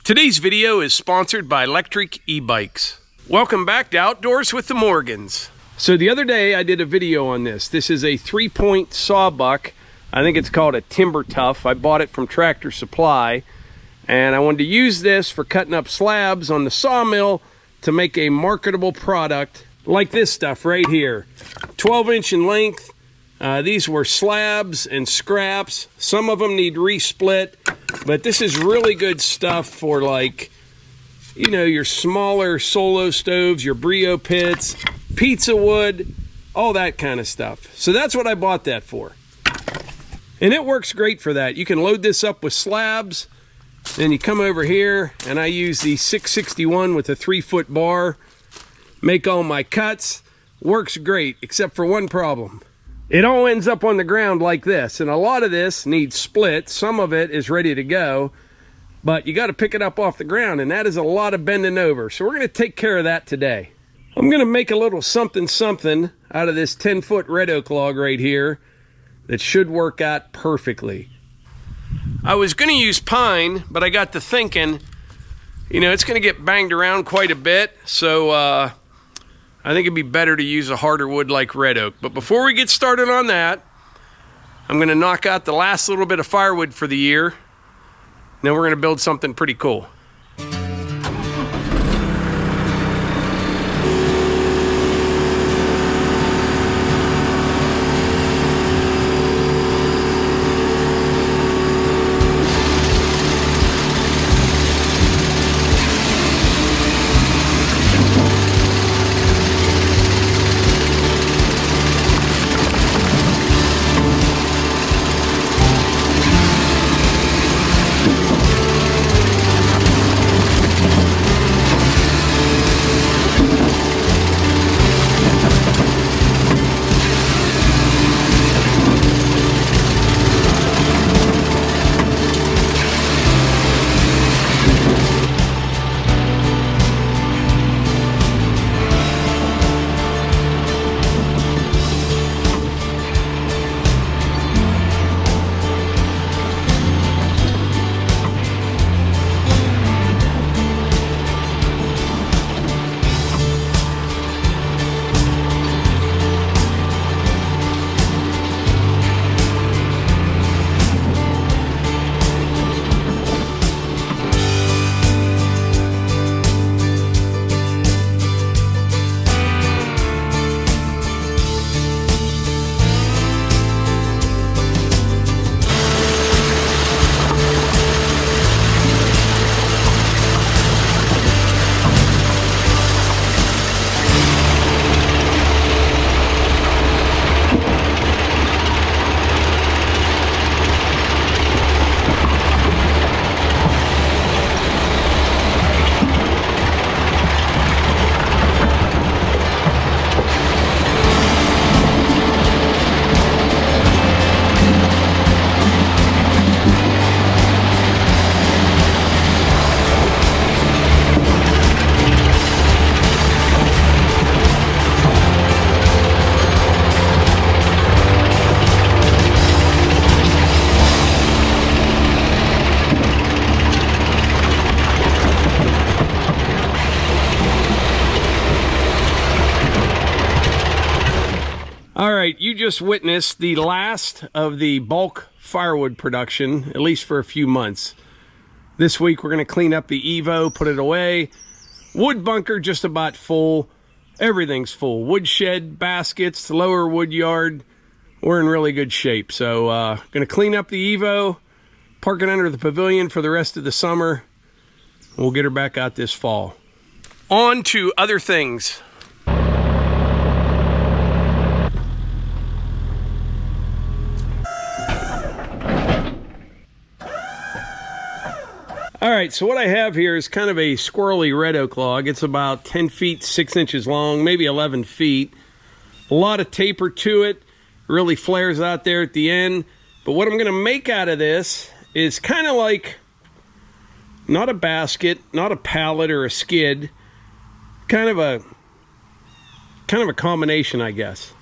Today's video is sponsored by Electric E-Bikes. Welcome back to Outdoors with the Morgans. So the other day I did a video on this. This is a 3-point sawbuck. I think it's called a Timber Tough. I bought it from Tractor Supply, and I wanted to use this for cutting up slabs on the sawmill to make a marketable product like this stuff right here. 12-inch in length. These were slabs and scraps. Some of them need resplit, but this is really good stuff for, like, you know, your smaller solo stoves, your brio pits, pizza wood, all that kind of stuff. So that's what I bought that for. And it works great for that. You can load this up with slabs, then you come over here, and I use the 661 with a 3-foot bar, make all my cuts. Works great, except for one problem. It all ends up on the ground like this, and a lot of this needs split. Some of it is ready to go, but you got to pick it up off the ground, and that is a lot of bending over. So we're going to take care of that today. I'm going to make a little something out of this 10-foot red oak log right here that should work out perfectly. I was going to use pine, but I got to thinking, you know, it's going to get banged around quite a bit, so I think it'd be better to use a harder wood like red oak. But before we get started on that, I'm going to knock out the last little bit of firewood for the year. Then we're going to build something pretty cool. All right, you just witnessed the last of the bulk firewood production, at least for a few months. This week we're going to clean up the Evo, put it away. Wood bunker just about full. Everything's full. Woodshed, baskets, lower wood yard. We're in really good shape. So going to clean up the Evo, park it under the pavilion for the rest of the summer. We'll get her back out this fall. On to other things. All right, so what I have here is kind of a squirrely red oak log. It's about 10 feet, 6 inches long, maybe 11 feet. A lot of taper to it, really flares out there at the end. But what I'm gonna make out of this is kind of like, not a basket, not a pallet or a skid, kind of a combination, I guess.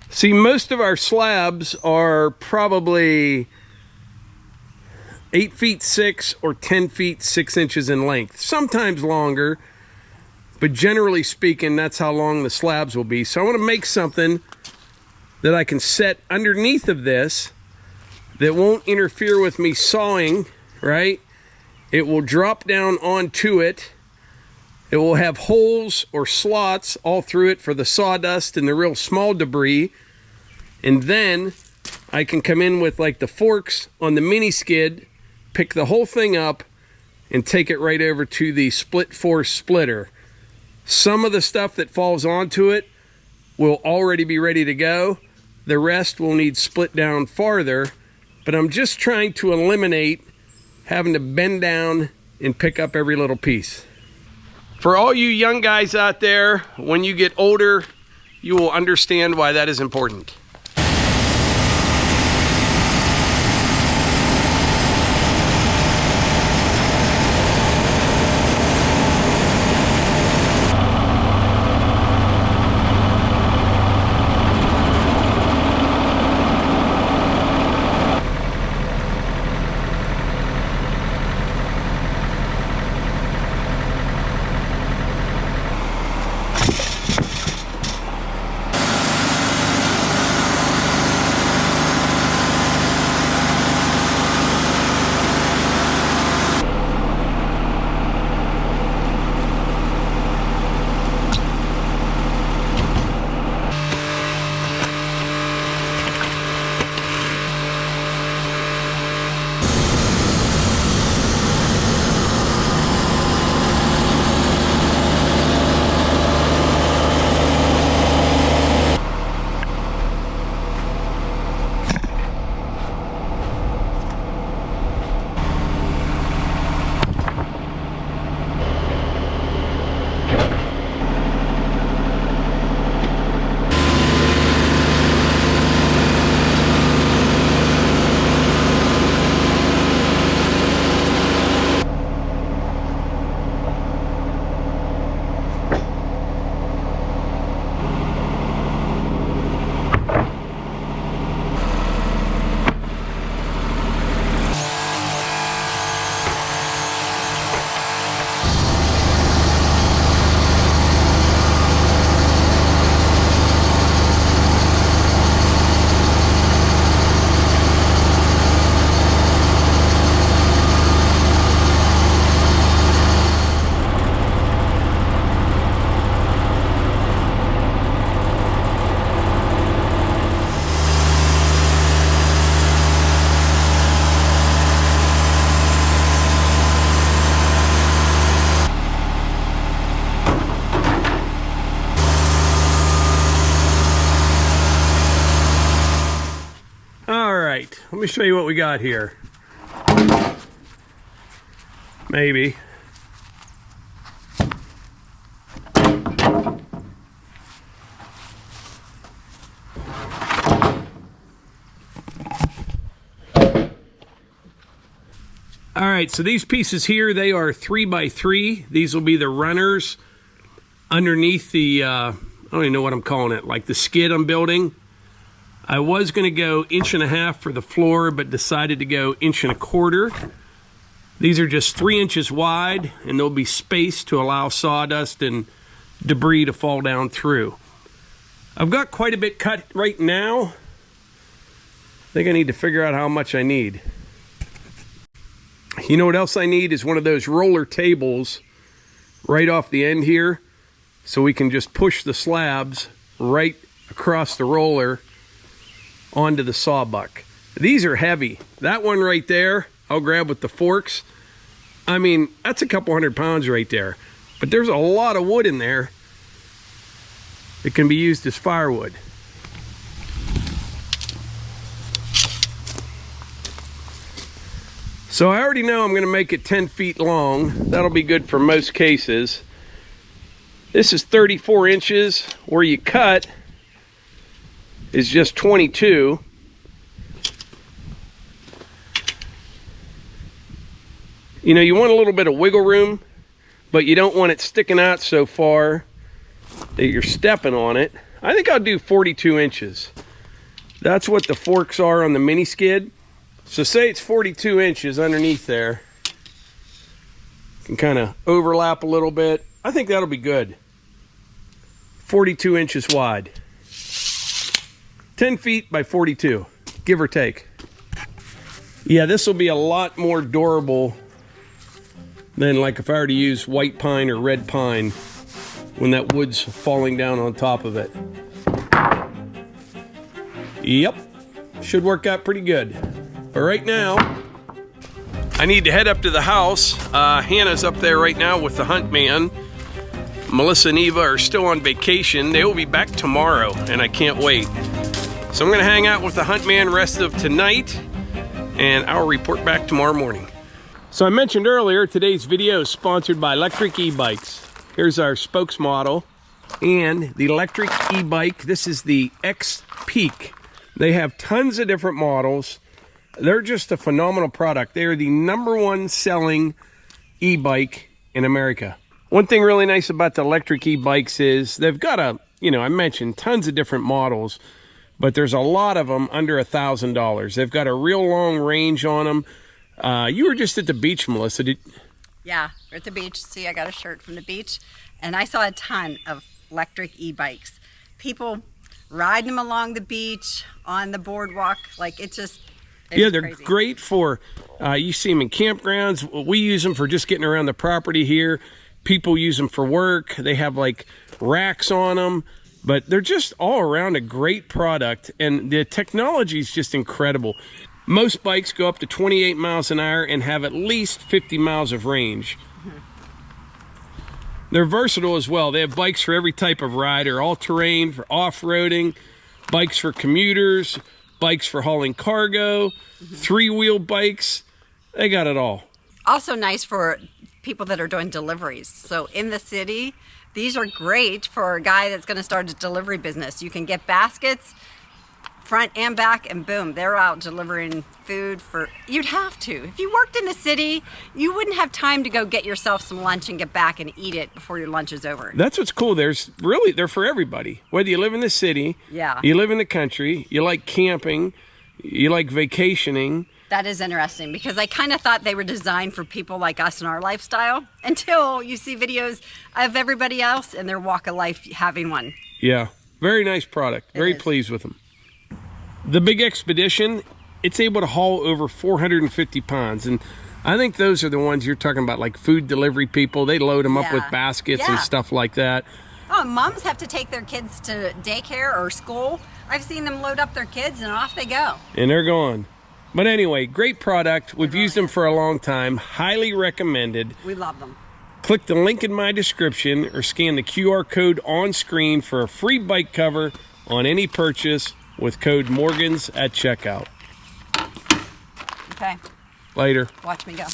See, most of our slabs are probably 8 feet 6 or 10 feet 6 inches in length. Sometimes longer, but generally speaking, that's how long the slabs will be. So I want to make something that I can set underneath of this that won't interfere with me sawing, right? It will drop down onto it. It will have holes or slots all through it for the sawdust and the real small debris. And then I can come in with like the forks on the mini skid, pick the whole thing up, and take it right over to the split force splitter. Some of the stuff that falls onto it will already be ready to go. The rest will need split down farther, but I'm just trying to eliminate having to bend down and pick up every little piece. For all you young guys out there, when you get older, you will understand why that is important. Let me show you what we got here. Maybe. All right, so these pieces here, they are 3x3. These will be the runners underneath the, I don't even know what I'm calling it, like the skid I'm building. I was going to go 1.5 inches for the floor, but decided to go 1.25 inches. These are just 3 inches wide, and there'll be space to allow sawdust and debris to fall down through. I've got quite a bit cut right now. I think I need to figure out how much I need. You know what else I need is one of those roller tables right off the end here, so we can just push the slabs right across the roller onto the sawbuck. These are heavy. That one right there, I'll grab with the forks. I mean, that's a couple 100 pounds right there. But there's a lot of wood in there that can be used as firewood. So I already know I'm going to make it 10 feet long. That'll be good for most cases. This is 34 inches. Where you cut is just 22. You know, you want a little bit of wiggle room, but you don't want it sticking out so far that you're stepping on it. I think I'll do 42 inches. That's what the forks are on the mini skid. So say it's 42 inches underneath there. Can kind of overlap a little bit. I think that'll be good. 42 inches wide. 10 feet by 42, give or take. Yeah, this will be a lot more durable than like if I were to use white pine or red pine when that wood's falling down on top of it. Yep, should work out pretty good. But right now, I need to head up to the house. Hannah's up there right now with the hunt man. Melissa and Eva are still on vacation. They will be back tomorrow, and I can't wait. So I'm gonna hang out with the hunt man rest of tonight, and I'll report back tomorrow morning. So I mentioned earlier, today's video is sponsored by Electric E-Bikes. Here's our spokes model and the electric e-bike. This is the X-Peak. They have tons of different models. They're just a phenomenal product. They are the #1 selling e-bike in America. One thing really nice about the electric e-bikes is they've got I mentioned tons of different models, but there's a lot of them under $1,000. They've got a real long range on them. You were just at the beach, Melissa. Yeah, we're at the beach. See, I got a shirt from the beach, and I saw a ton of electric e-bikes. People riding them along the beach, on the boardwalk, like yeah, they're crazy. Great for, you see them in campgrounds. We use them for just getting around the property here. People use them for work. They have like racks on them, but they're just all around a great product, and the technology is just incredible. Most bikes go up to 28 miles an hour and have at least 50 miles of range. They're versatile as well. They have bikes for every type of rider, all-terrain, for off-roading, bikes for commuters, bikes for hauling cargo, three-wheel bikes. They got it all. Also nice for people that are doing deliveries. So in the city, these are great for a guy that's going to start a delivery business. You can get baskets, front and back, and boom, they're out delivering food for, you'd have to. If you worked in the city, you wouldn't have time to go get yourself some lunch and get back and eat it before your lunch is over. That's what's cool. They're for everybody. Whether you live in the city, yeah, you live in the country, you like camping, you like vacationing. That is interesting, because I kind of thought they were designed for people like us in our lifestyle, until you see videos of everybody else and their walk of life having one. Yeah, very nice product. Very pleased with them. The big Expedition, it's able to haul over 450 pounds. And I think those are the ones you're talking about, like food delivery people. They load them up with baskets and stuff like that. Oh, moms have to take their kids to daycare or school. I've seen them load up their kids and off they go. And they're gone. But anyway, great product. We've used them for a long time. Highly recommended. We love them. Click the link in my description or scan the QR code on screen for a free bike cover on any purchase with code Morgans at checkout. Okay. Later. Watch me go.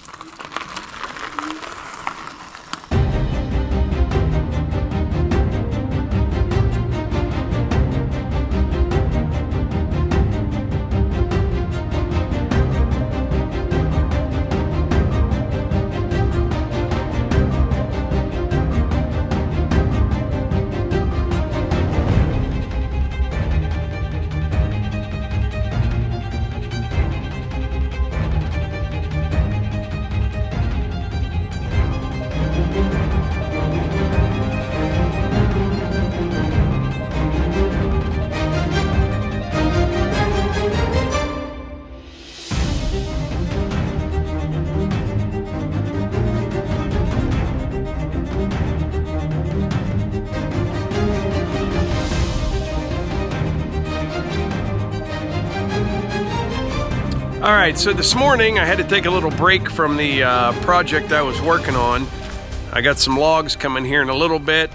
All right, so this morning I had to take a little break from the project I was working on. I got some logs coming here in a little bit,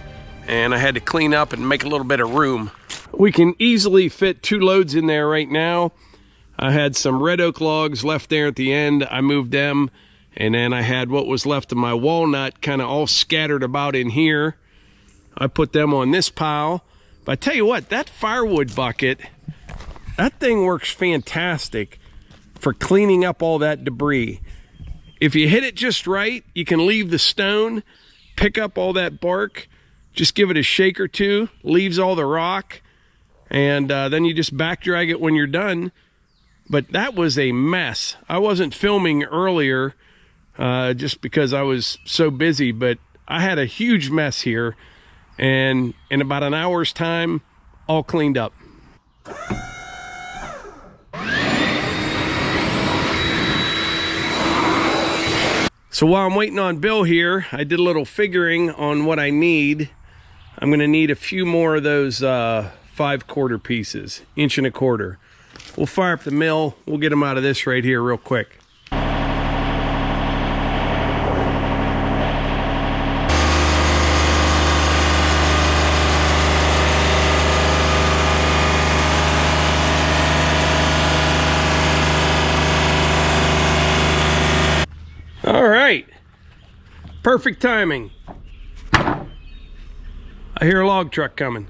and I had to clean up and make a little bit of room. We can easily fit 2 loads in there right now. I had some red oak logs left there at the end. I moved them, and then I had what was left of my walnut kind of all scattered about in here. I put them on this pile. But I tell you what, that firewood bucket, that thing works fantastic for cleaning up all that debris. If you hit it just right, you can leave the stone, pick up all that bark, just give it a shake or two, leaves all the rock, and then you just back drag it when you're done, But that was a mess. I wasn't filming earlier just because I was so busy, but I had a huge mess here, and in about an hour's time, all cleaned up. So while I'm waiting on Bill here, I did a little figuring on what I need. I'm gonna need a few more of those 5/4 pieces, 1.25 inches. We'll fire up the mill. We'll get them out of this right here real quick. All right, perfect timing. I hear a log truck coming.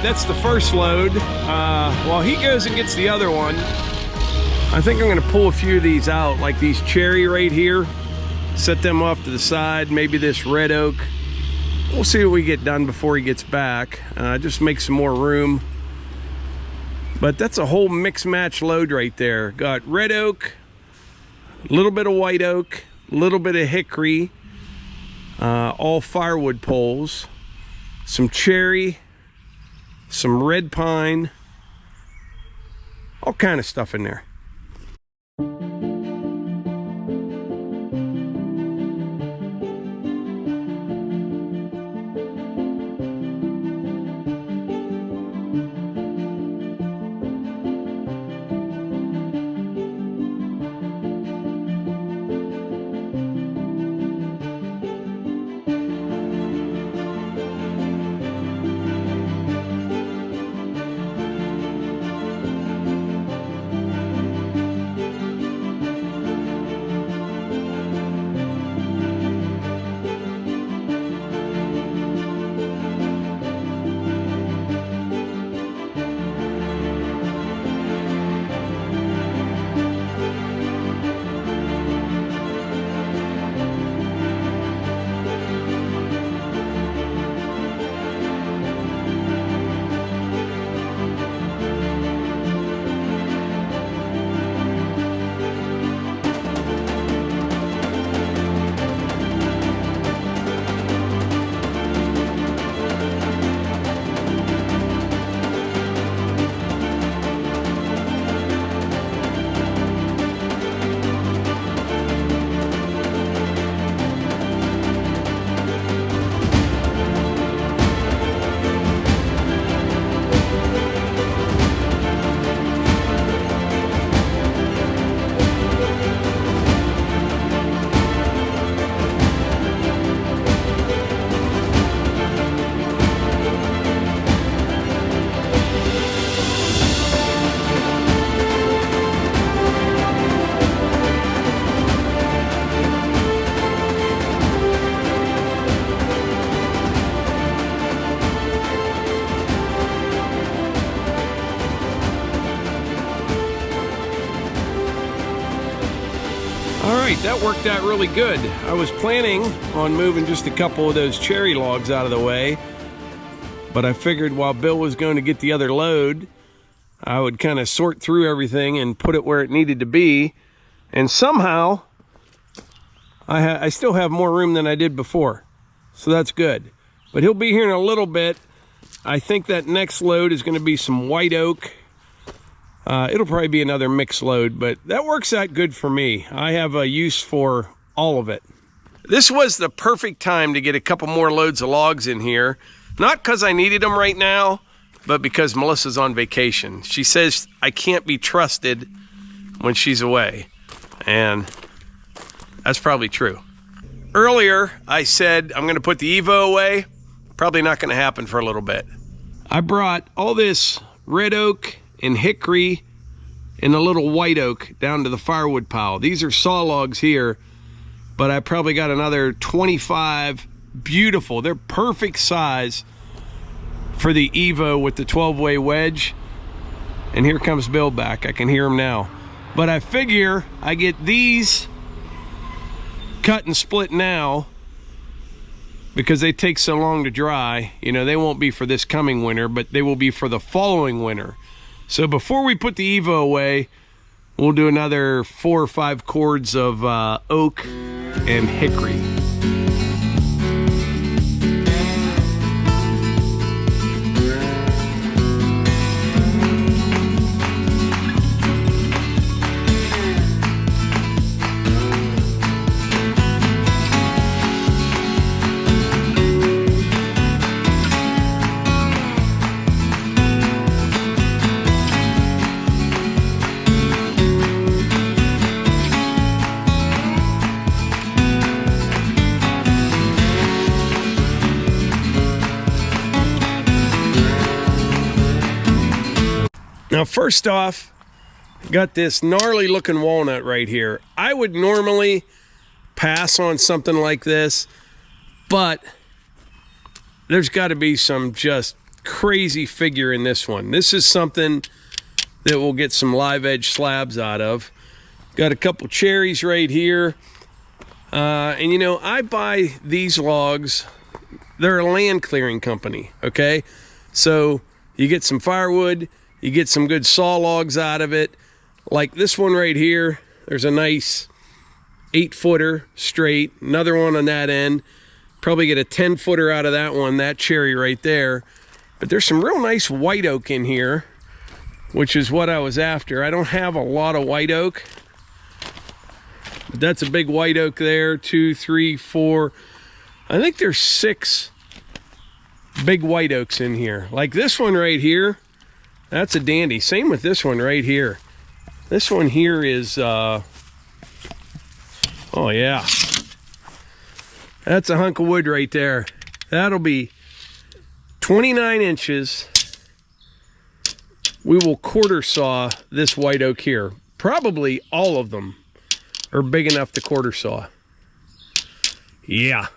That's the first load. While he goes and gets the other one, I think I'm gonna pull a few of these out, like these cherry right here, set them off to the side, maybe this red oak. We'll see what we get done before he gets back. Just make some more room. But that's a whole mix match load right there. Got red oak, a little bit of white oak, a little bit of hickory, all firewood poles, some cherry, some red pine, all kind of stuff in there. That worked out really good. I was planning on moving just a couple of those cherry logs out of the way, but I figured while Bill was going to get the other load, I would kind of sort through everything and put it where it needed to be. And somehow, I still have more room than I did before. So that's good. But he'll be here in a little bit. I think that next load is going to be some white oak. It'll probably be another mixed load, but that works out good for me. I have a use for all of it. This was the perfect time to get a couple more loads of logs in here. Not because I needed them right now, but because Melissa's on vacation. She says I can't be trusted when she's away. And that's probably true. Earlier, I said I'm going to put the Evo away. Probably not going to happen for a little bit. I brought all this red oak and hickory and a little white oak down to the firewood pile. These are saw logs here, but I probably got another 25 beautiful. They're perfect size for the Evo with the 12-way wedge. And here comes Bill back. I can hear him now. But I figure I get these cut and split now because they take so long to dry. You know, they won't be for this coming winter, but they will be for the following winter. So before we put the Evo away, we'll do another 4 or 5 cords of oak and hickory. Now, first off, got this gnarly looking walnut right here. I would normally pass on something like this, but there's got to be some just crazy figure in this one. This is something that we'll get some live edge slabs out of. Got a couple cherries right here. And you know, I buy these logs. They're a land clearing company, okay? So you get some firewood, you get some good saw logs out of it. Like this one right here, there's a nice 8-footer straight, another one on that end. Probably get a 10-footer out of that one, that cherry right there. But there's some real nice white oak in here, which is what I was after. I don't have a lot of white oak, but that's a big white oak there. 2, 3, 4. I think there's 6 big white oaks in here. Like this one right here, that's a dandy. Same with this one right here. This one here is, oh yeah. That's a hunk of wood right there. That'll be 29 inches. We will quarter saw this white oak here. Probably all of them are big enough to quarter saw. Yeah.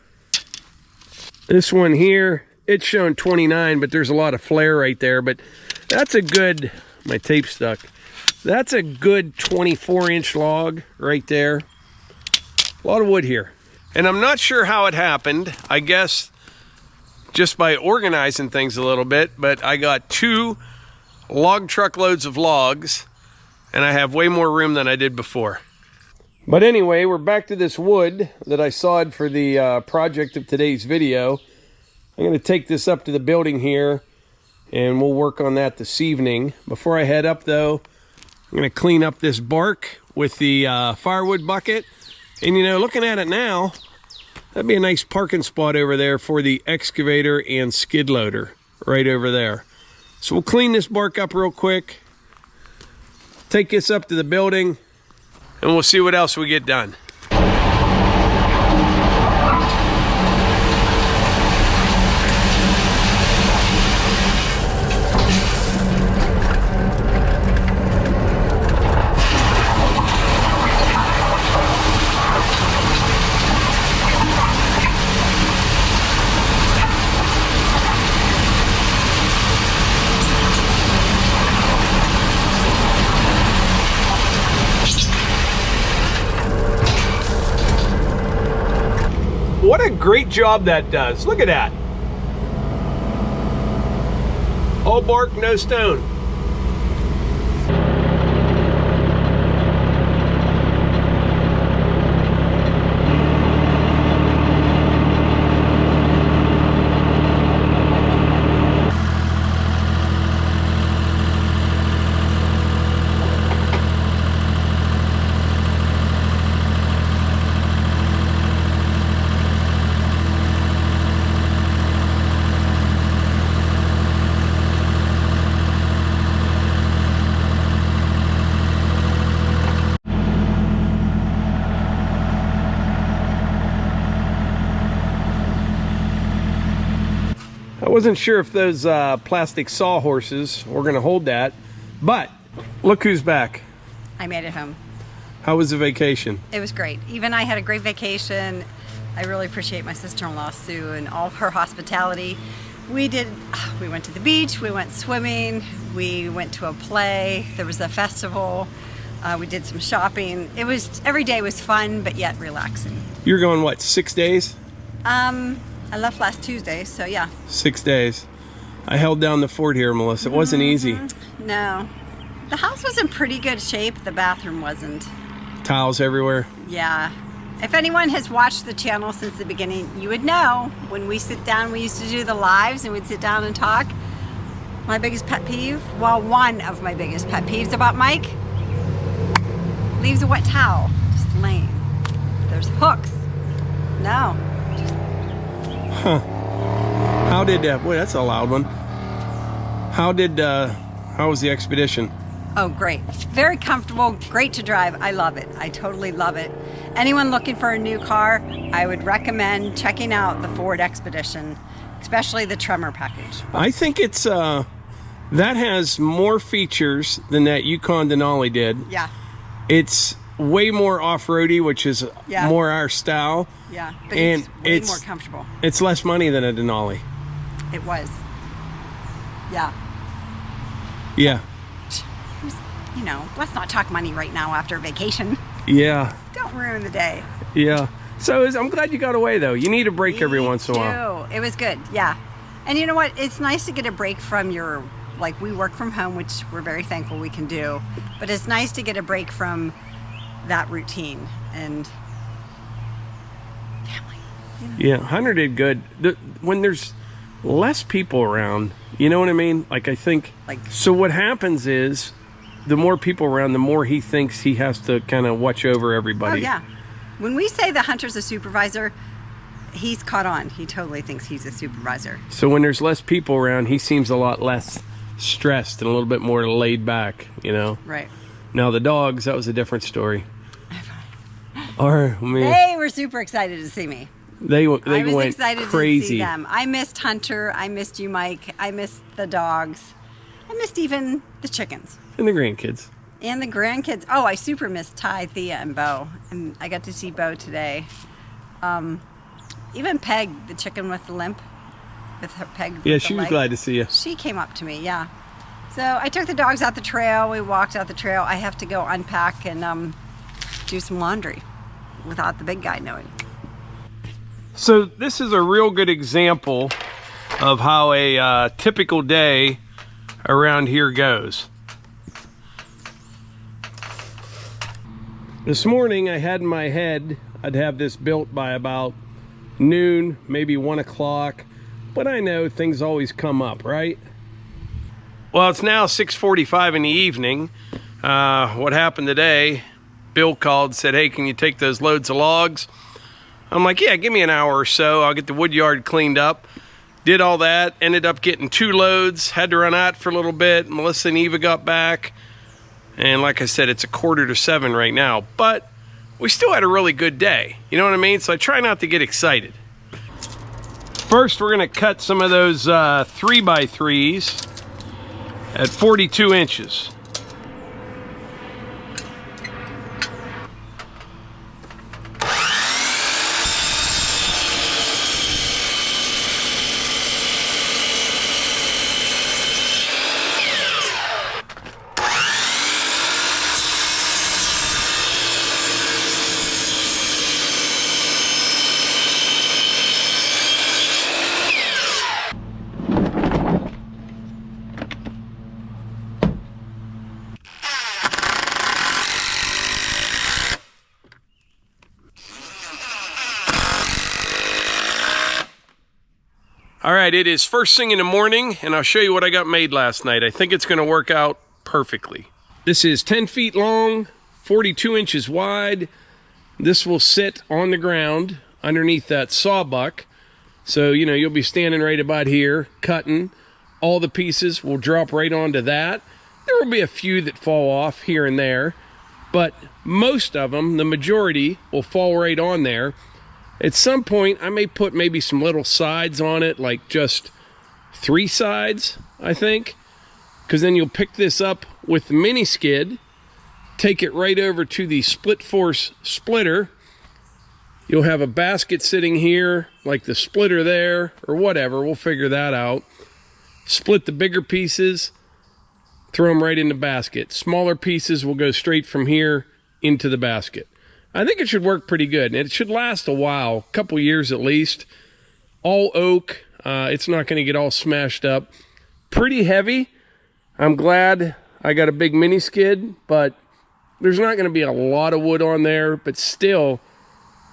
This one here, it's showing 29, but there's a lot of flare right there. But that's a good, my tape stuck. That's a good 24-inch log right there. A lot of wood here. And I'm not sure how it happened. I guess just by organizing things a little bit, but I got 2 log truckloads of logs, and I have way more room than I did before. But anyway, we're back to this wood that I sawed for the project of today's video. I'm going to take this up to the building here, and we'll work on that this evening. Before I head up, though, I'm going to clean up this bark with the firewood bucket. And, you know, looking at it now, that'd be a nice parking spot over there for the excavator and skid loader right over there. So we'll clean this bark up real quick, take this up to the building, and we'll see what else we get done. What a great job that does. Look at that. All bark, no stone. wasn't sure if those plastic sawhorses were going to hold that, but look who's back. I made it home. How was the vacation? It was great. Even I had a great vacation. I really appreciate my sister-in-law, Sue, and all of her hospitality. We went to the beach, we went swimming, we went to a play, there was a festival, we did some shopping. Every day was fun, but yet relaxing. You're going, what, 6 days? I left last Tuesday, so yeah. 6 days. I held down the fort here, Melissa. It wasn't easy. No. The house was in pretty good shape, the bathroom wasn't. Tiles everywhere. Yeah. If anyone has watched the channel since the beginning, you would know when we sit down, we used to do the lives and we'd sit down and talk. My biggest pet peeve, well, one of my biggest pet peeves about Mike, leaves a wet towel just laying. There's hooks. No. Huh. How did, boy, that's a loud one. How was the expedition? Oh, great. Very comfortable, great to drive. I love it. I totally love it. Anyone looking for a new car, I would recommend checking out the Ford Expedition, especially the Tremor package. I think it's, that has more features than that Yukon Denali did. Yeah. It's way more off-roady, which is more our style. Yeah, but and it's way more comfortable. It's less money than a Denali. It was. Yeah. Yeah. You know, let's not talk money right now after vacation. Yeah. Don't ruin the day. Yeah. So I'm glad you got away, though. You need a break every once in a while. It was good, yeah. And you know what? It's nice to get a break from your, like, we work from home, which we're very thankful we can do. But it's nice to get a break from that routine and family. You know? Yeah, Hunter did good. When there's less people around, you know what I mean? Like, I think, so what happens is, the more people around, the more he thinks he has to kind of watch over everybody. Oh, yeah. When we say the Hunter's a supervisor, he's caught on. He totally thinks he's a supervisor. So when there's less people around, he seems a lot less stressed and a little bit more laid back, you know? Right. Now, the dogs, that was a different story. Or, I mean, they were super excited to see me. They went excited crazy. To see them. I missed Hunter. I missed you, Mike. I missed the dogs. I missed even the chickens. And the grandkids. And the grandkids. Oh, I super missed Ty, Thea, and Bo. And I got to see Bo today. Even Peg, the chicken with the limp. With her Peg. Yeah, she was glad to see you. She came up to me, yeah. So I took the dogs out the trail. We walked out the trail. I have to go unpack and do some laundry without the big guy knowing. So this is a real good example of how a typical day around here goes. This morning I had in my head I'd have this built by about noon, maybe 1 o'clock, but I know things always come up, right? Well, it's now 6:45 in the evening. What happened today, Bill called and said, hey, can you take those loads of logs? I'm like, yeah, give me an hour or so. I'll get the wood yard cleaned up. Did all that, ended up getting 2 loads, had to run out for a little bit. Melissa and Eva got back. And like I said, it's 6:45 right now, but we still had a really good day. You know what I mean? So I try not to get excited. First, we're gonna cut some of those 3x3s at 42 inches. All right, it is first thing in the morning, and I'll show you what I got made last night. I think it's gonna work out perfectly. This is 10 feet long, 42 inches wide. This will sit on the ground underneath that sawbuck. So, you know, you'll be standing right about here, cutting. All the pieces will drop right onto that. There will be a few that fall off here and there, but most of them, the majority, will fall right on there. At some point, I may put maybe some little sides on it, like just 3 sides, I think, because then you'll pick this up with the mini skid, take it right over to the split force splitter. You'll have a basket sitting here, like the splitter there, or whatever. We'll figure that out. Split the bigger pieces, throw them right in the basket. Smaller pieces will go straight from here into the basket. I think it should work pretty good, and it should last a while, a couple years at least. All oak. It's not going to get all smashed up. Pretty heavy. I'm glad I got a big mini skid, but there's not going to be a lot of wood on there, but still,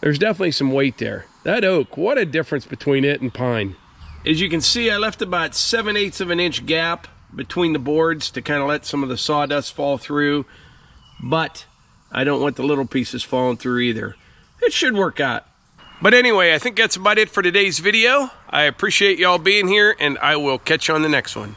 there's definitely some weight there. That oak, what a difference between it and pine. As you can see, I left about 7/8 of an inch gap between the boards to kind of let some of the sawdust fall through, but I don't want the little pieces falling through either. It should work out. But anyway, I think that's about it for today's video. I appreciate y'all being here, and I will catch you on the next one.